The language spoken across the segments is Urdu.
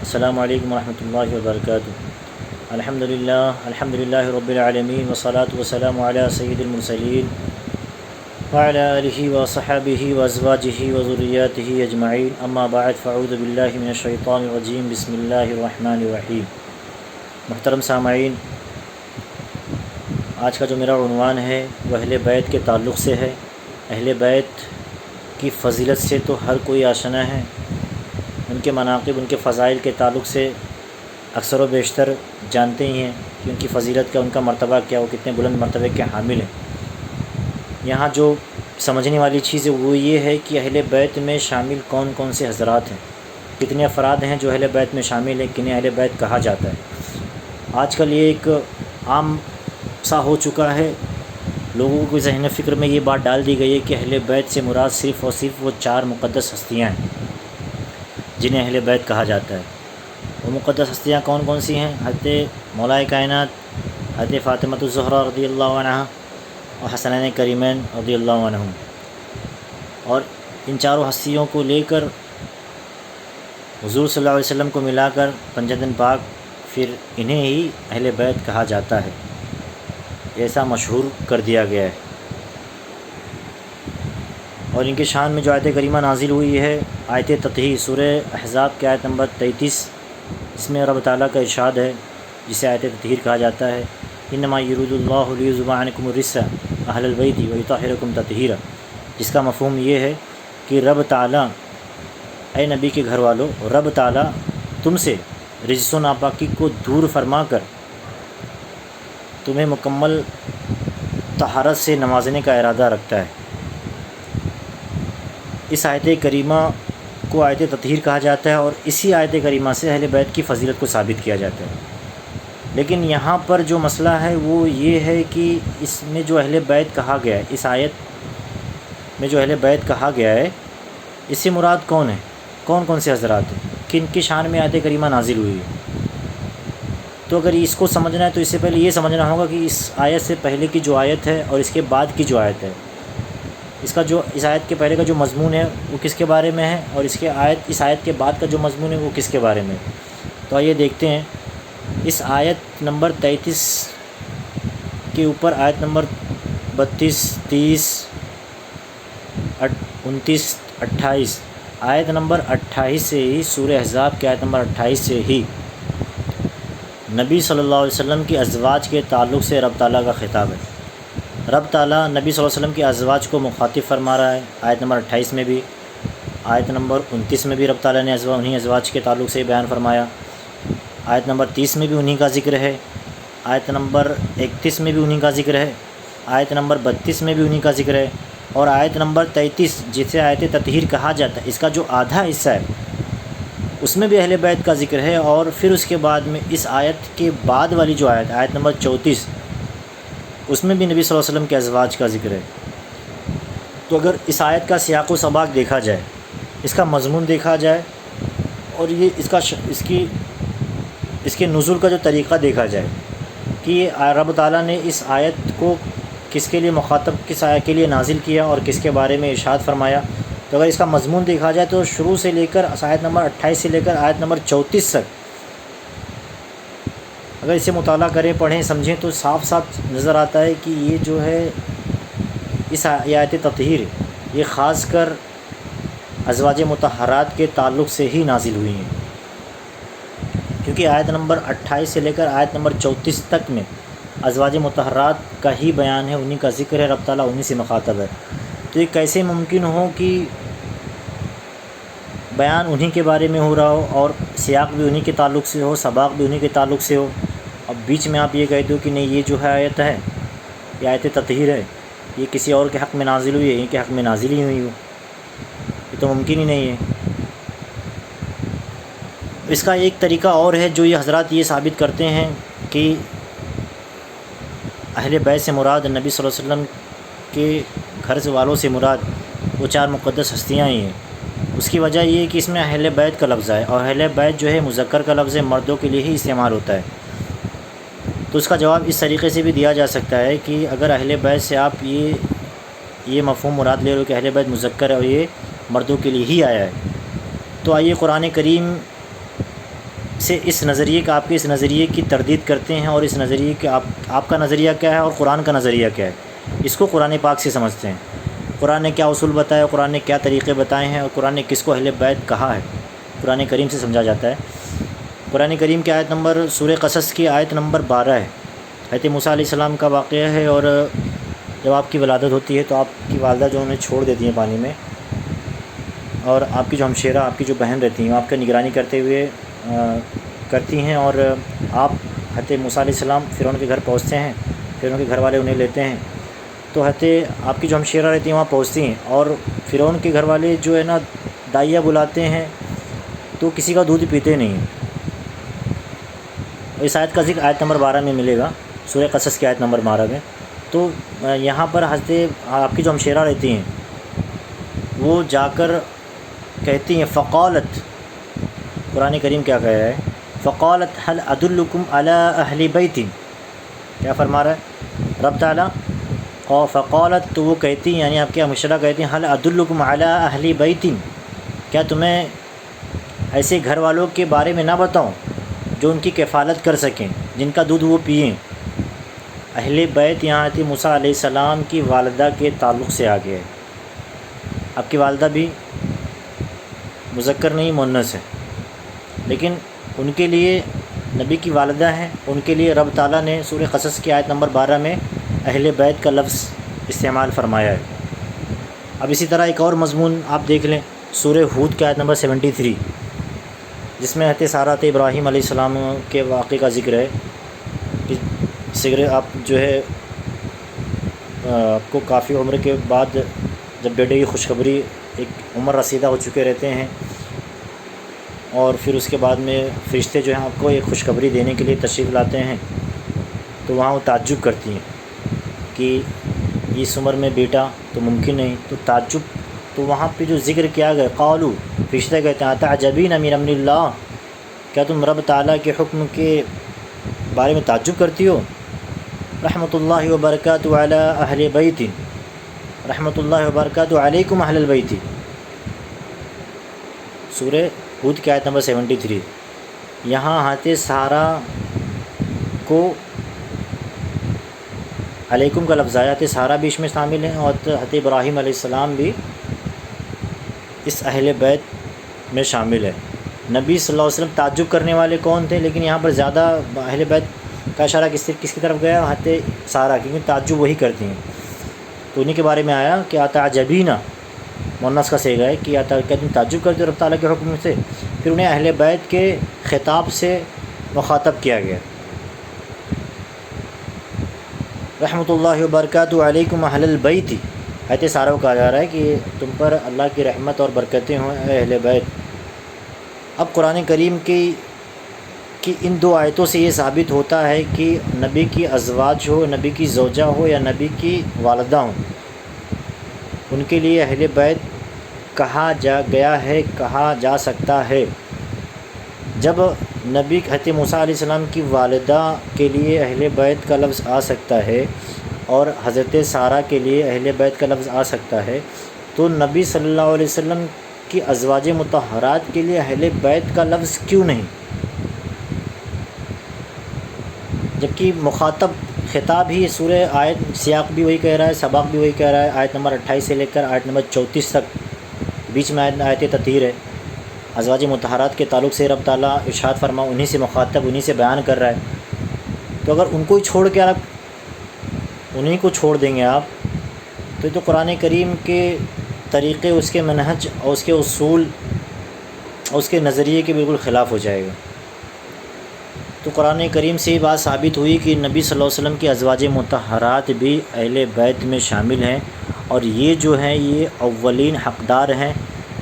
السلام علیکم ورحمۃ اللہ وبرکاتہ۔ الحمدللہ رب العالمین والصلاة والسلام علی سید المرسلین وعلی آلہ وصحبہ وازواجہ وذریاتہ اجمعین، اما بعد فاعوذ باللہ من الشیطان الرجیم، بسم اللہ الرحمن الرحیم۔ محترم سامعین، آج کا جو میرا عنوان ہے وہ اہل بیت کے تعلق سے ہے۔ اہل بیت کی فضیلت سے تو ہر کوئی آشنا ہے، ان کے مناقب، ان کے فضائل کے تعلق سے اکثر و بیشتر جانتے ہی ہیں کہ ان کی فضیلت کا، ان کا مرتبہ کیا، وہ کتنے بلند مرتبے کے حامل ہیں۔ یہاں جو سمجھنے والی چیز ہے وہ یہ ہے کہ اہل بیت میں شامل کون کون سے حضرات ہیں، کتنے افراد ہیں جو اہل بیت میں شامل ہیں، کنہیں اہل بیت کہا جاتا ہے۔ آج کل یہ ایک عام سا ہو چکا ہے، لوگوں کے ذہن فکر میں یہ بات ڈال دی گئی ہے کہ اہل بیت سے مراد صرف اور صرف وہ 4 مقدس ہستیاں ہیں جنہیں اہل بیت کہا جاتا ہے۔ وہ مقدس ہستیاں کون کون سی ہیں؟ حضرت مولا کائنات حضرت فاطمہ الزہرا رضی اللہ عنہا اور حسنین کریمین رضی اللہ عنہم، اور ان چاروں ہستیوں کو لے کر حضور صلی اللہ علیہ وسلم کو ملا کر پنجتن پاک، پھر انہیں ہی اہل بیت کہا جاتا ہے، ایسا مشہور کر دیا گیا ہے۔ اور ان کے شان میں جو آیت کریمہ نازل ہوئی ہے، آیت تطہیر، سورہ احزاب کی آیت نمبر 33، اس میں رب تعالیٰ کا ارشاد ہے، جسے آیت تطہیر کہا جاتا ہے، انما یرید اللہ لیذھب عنکم الرجس اہل البیت ویطہرکم تطہیرا، جس کا مفہوم یہ ہے کہ رب تعالیٰ، اے نبی کے گھر والوں، رب تعالیٰ تم سے رجس و ناپاکی کو دور فرما کر تمہیں مکمل طہارت سے نوازنے کا ارادہ رکھتا ہے۔ اس آیت کریمہ کو آیت تطہیر کہا جاتا ہے، اور اسی آیت کریمہ سے اہل بیت کی فضیلت کو ثابت کیا جاتا ہے۔ لیکن یہاں پر جو مسئلہ ہے وہ یہ ہے کہ اس میں جو اہل بیت کہا گیا ہے، اس آیت میں جو اہل بیت کہا گیا ہے، اس سے مراد کون ہے، کون کون سے حضرات ہیں، کن کی شان میں آیت کریمہ نازل ہوئی ہے۔ تو اگر اس کو سمجھنا ہے تو اس سے پہلے یہ سمجھنا ہوگا کہ اس آیت سے پہلے کی جو آیت ہے اور اس کے بعد کی جو آیت ہے، اس آیت کے پہلے کا جو مضمون ہے وہ کس کے بارے میں ہے، اور اس آیت کے بعد کا جو مضمون ہے وہ کس کے بارے میں ہے۔ تو آئیے دیکھتے ہیں۔ اس آیت نمبر 33 کے اوپر آیت نمبر 32، 30، 29، 28، آیت نمبر 28 سے ہی، سورہ احزاب کے آیت نمبر 28 سے ہی نبی صلی اللہ علیہ وسلم کی ازواج کے تعلق سے رب تعالیٰ کا خطاب ہے۔ رب تعالیٰ نبی صلی اللہ علیہ وسلم کی ازواج کو مخاطب فرما رہا ہے، آیت نمبر 28 میں بھی، آیت نمبر 29 میں بھی رب تعالیٰ نے انہیں ازواج کے تعلق سے بیان فرمایا، آیت نمبر 30 میں بھی انہی کا ذکر ہے، آیت نمبر 31 میں بھی انہی کا ذکر ہے، آیت نمبر 32 میں بھی انہی کا ذکر ہے، اور آیت نمبر 33 جسے آیت تطہیر کہا جاتا ہے، اس کا جو آدھا حصہ ہے اس میں بھی اہل بیت کا ذکر ہے، اور پھر اس کے بعد میں اس آیت کے بعد والی جو آیت، آیت نمبر 34، اس میں بھی نبی صلی اللہ علیہ وسلم کے ازواج کا ذکر ہے۔ تو اگر اس آیت کا سیاق و سباق دیکھا جائے، اس کا مضمون دیکھا جائے، اور یہ اس کے نزول کا جو طریقہ دیکھا جائے کہ یہ رب تعالیٰ نے اس آیت کو کس کے لیے مخاطب، کس آیت کے لیے نازل کیا اور کس کے بارے میں ارشاد فرمایا، تو اگر اس کا مضمون دیکھا جائے تو شروع سے لے کر آیت نمبر 28 سے لے کر آیت نمبر 34 تک اگر اسے مطالعہ کریں، پڑھیں، سمجھیں تو صاف صاف نظر آتا ہے کہ یہ جو ہے اس آیت تطہیر، یہ خاص کر ازواج مطہرات کے تعلق سے ہی نازل ہوئی ہیں، کیونکہ آیت نمبر 28 سے لے کر آیت نمبر 34 تک میں ازواج مطہرات کا ہی بیان ہے، انہی کا ذکر ہے، رب تعالیٰ انہی سے مخاطب ہے۔ تو یہ کیسے ممکن ہو کہ بیان انہی کے بارے میں ہو رہا ہو، اور سیاق بھی انہی کے تعلق سے ہو، سباق بھی انہی کے تعلق سے ہو، اب بیچ میں آپ یہ کہتے ہو کہ نہیں یہ جو ہے آیت ہے، یہ آیت تطہیر ہے، یہ کسی اور کے حق میں نازل ہوئی ہے، ان کے حق میں نازل ہی ہوئی ہو، یہ تو ممکن ہی نہیں ہے۔ اس کا ایک طریقہ اور ہے جو یہ حضرات یہ ثابت کرتے ہیں کہ اہل بیت سے مراد نبی صلی اللہ علیہ وسلم کے گھر سے والوں سے مراد وہ 4 مقدس ہستیاں ہی ہیں۔ اس کی وجہ یہ ہے کہ اس میں اہل بیت کا لفظ ہے، اور اہل بیت جو ہے مذکر کا لفظ ہے، مردوں کے لیے ہی استعمال ہوتا ہے۔ تو اس کا جواب اس طریقے سے بھی دیا جا سکتا ہے کہ اگر اہل بیت سے آپ یہ مفہوم مراد لے لو کہ اہل بیت مذکر ہے اور یہ مردوں کے لیے ہی آیا ہے، تو آئیے قرآن کریم سے اس نظریے کا، آپ کے اس نظریے کی تردید کرتے ہیں، اور اس نظریے کے آپ کا نظریہ کیا ہے اور قرآن کا نظریہ کیا ہے، اس کو قرآن پاک سے سمجھتے ہیں۔ قرآن نے کیا اصول بتایا، قرآن نے کیا طریقے بتائے ہیں، اور قرآن نے کس کو اہل بیت کہا ہے، قرآن کریم سے سمجھا جاتا ہے۔ قرآن کریم کی آیت نمبر سورہ قصص کی آیت نمبر 12 ہے۔ حضرت موسیٰ علیہ السلام کا واقعہ ہے، اور جب آپ کی ولادت ہوتی ہے تو آپ کی والدہ جو انہیں چھوڑ دیتی ہیں پانی میں، اور آپ کی جو ہمشیرہ، آپ کی جو بہن رہتی ہیں، آپ کا نگرانی کرتی ہیں، اور آپ حضرت موسیٰ علیہ السلام فرعون کے گھر پہنچتے ہیں، فرعون کے گھر والے انہیں لیتے ہیں، تو حضرت آپ کی جو ہمشیرہ رہتی ہیں وہاں پہنچتی ہیں، اور فرعون کے گھر والے جو ہے نا دائیا بلاتے ہیں تو کسی کا دودھ پیتے نہیں ہیں۔ اس آیت کا ذکر آیت نمبر 12 میں ملے گا، سورہ قصص کی آیت نمبر 12 میں۔ تو یہاں پر حضرت آپ کی جو ہمشیرہ رہتی ہیں وہ جا کر کہتی ہیں، فقالت، قرآن کریم کیا کہہ رہا ہے، فقالت هل ادلکم علی اہل بیت، کیا فرما رہا ہے رب تعالیٰ، اور فقالت، تو وہ کہتی ہیں، یعنی آپ کی ہمشیرہ کہتی ہیں، هل ادلکم علی اہل بیت، کیا تمہیں ایسے گھر والوں کے بارے میں نہ بتاؤں جو ان کی کفالت کر سکیں، جن کا دودھ وہ پئیں۔ اہل بیت یہاں حضرت موسیٰ علیہ السلام کی والدہ کے تعلق سے آ گیا ہے۔ آپ کی والدہ بھی مذکر نہیں مؤنث ہے، لیکن ان کے لیے نبی کی والدہ ہیں، ان کے لیے رب تعالیٰ نے سورہ قصص کی آیت نمبر 12 میں اہل بیت کا لفظ استعمال فرمایا ہے۔ اب اسی طرح ایک اور مضمون آپ دیکھ لیں، سورہ ہود کی آیت نمبر 73، جس میں حضرت سارہ ابراہیم علیہ السلام کے واقعے کا ذکر ہے کہ آپ جو ہے آپ کو کافی عمر کے بعد جب بیٹے کی خوشخبری، ایک عمر رسیدہ ہو چکے رہتے ہیں، اور پھر اس کے بعد میں فرشتے جو ہیں آپ کو ایک خوشخبری دینے کے لیے تشریف لاتے ہیں، تو وہاں وہ تعجب کرتی ہیں کہ اس عمر میں بیٹا تو ممکن نہیں، تو تعجب، تو وہاں پہ جو ذکر کیا گیا، قالو، فرشتے کہتے ہیں، اتعجبین من امر اللہ، کیا تم رب تعالیٰ کے حکم کے بارے میں تعجب کرتی ہو، رحمۃ اللہ وبرکاتہ علی اہل بیت، رحمۃ اللہ وبرکاتہ علیکم اہل البیت، سورہ ہود کی آیت نمبر 73۔ یہاں حضرت سارہ کو علیکم کا لفظ آیا، حضرت سارہ بھی اس میں شامل ہیں، اور حضرت ابراہیم علیہ السلام بھی اس اہل بیت میں شامل ہے۔ نبی صلی اللہ علیہ وسلم تعجب کرنے والے کون تھے، لیکن یہاں پر زیادہ اہل بیت کا اشارہ کس کی طرف گیا، حضرت سارہ، کیونکہ تعجب وہی کرتی ہیں، تو انہی کے بارے میں آیا کہ اتعجبین، مؤنث کا صیغہ ہے کہ کیا تم تعجب کرتے ہو رب تعالیٰ کے حکم سے، پھر انہیں اہل بیت کے خطاب سے مخاطب کیا گیا، رحمۃ اللہ وبرکاتہ علیکم اہل البیت، حضرت سارہ کو کہا جا رہا ہے کہ تم پر اللہ کی رحمت اور برکتیں ہوں اے اہل بیت۔ اب قرآن کریم کی ان دو آیتوں سے یہ ثابت ہوتا ہے کہ نبی کی ازواج ہو، نبی کی زوجہ ہو، یا نبی کی والدہ ہوں، ان کے لیے اہل بیت کہا گیا ہے، کہا جا سکتا ہے۔ جب نبی حضرت موسیٰ علیہ السلام کی والدہ کے لیے اہل بیت کا لفظ آ سکتا ہے، اور حضرت سارہ کے لیے اہل بیت کا لفظ آ سکتا ہے، تو نبی صلی اللہ علیہ وسلم کی ازواج مطہرات کے لیے اہل بیت کا لفظ کیوں نہیں؟ جبکہ مخاطب خطاب ہی سورہ آیت سیاق بھی وہی کہہ رہا ہے، سباق بھی وہی کہہ رہا ہے، آیت نمبر 28 سے لے کر آیت نمبر 34 تک، بیچ میں آیت تطہیر ہے، ازواج مطہرات کے تعلق سے رب تعالیٰ ارشاد فرما، انہی سے مخاطب، انہی سے بیان کر رہا ہے، تو اگر ان کو ہی چھوڑ کے انہی کو چھوڑ دیں گے آپ، تو یہ تو قرآن کریم کے طریقے، اس کے منہج اور اس کے اصول اور اس کے نظریے کے بالکل خلاف ہو جائے گا۔ تو قرآن کریم سے یہ بات ثابت ہوئی کہ نبی صلی اللہ علیہ وسلم کی ازواج مطہرات بھی اہل بیت میں شامل ہیں، اور یہ جو ہیں یہ اولین حقدار ہیں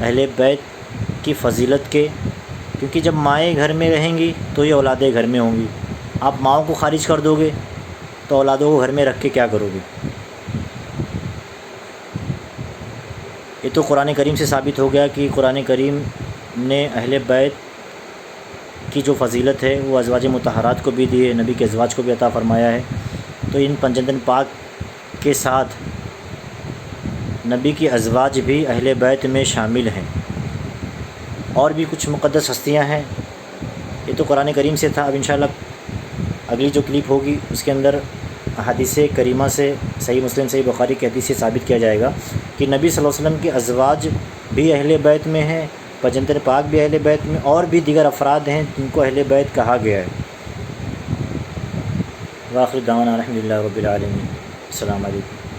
اہل بیت کی فضیلت کے، کیونکہ جب مائیں گھر میں رہیں گی تو یہ اولادیں گھر میں ہوں گی، آپ ماؤں کو خارج کر دو گے تو اولادوں کو گھر میں رکھ کے کیا کرو گے؟ یہ تو قرآن کریم سے ثابت ہو گیا کہ قرآن کریم نے اہل بیت کی جو فضیلت ہے وہ ازواج مطہرات کو بھی دی ہے، نبی کے ازواج کو بھی عطا فرمایا ہے۔ تو ان پنجتن پاک کے ساتھ نبی کی ازواج بھی اہل بیت میں شامل ہیں۔ اور بھی کچھ مقدس ہستیاں ہیں، یہ تو قرآن کریم سے تھا. اب انشاءاللہ اگلی جو کلپ ہوگی اس کے اندر حدیث کریمہ سے صحیح مسلم صحیح بخاری کی حدیث سے ثابت کیا جائے گا کہ نبی صلی اللہ علیہ وسلم کے ازواج بھی اہل بیت میں ہیں، پیغمبر پاک بھی اہل بیت میں، اور بھی دیگر افراد ہیں جن کو اہل بیت کہا گیا ہے. وآخر دعوانا الحمدللہ رب العالمین. السلام علیکم.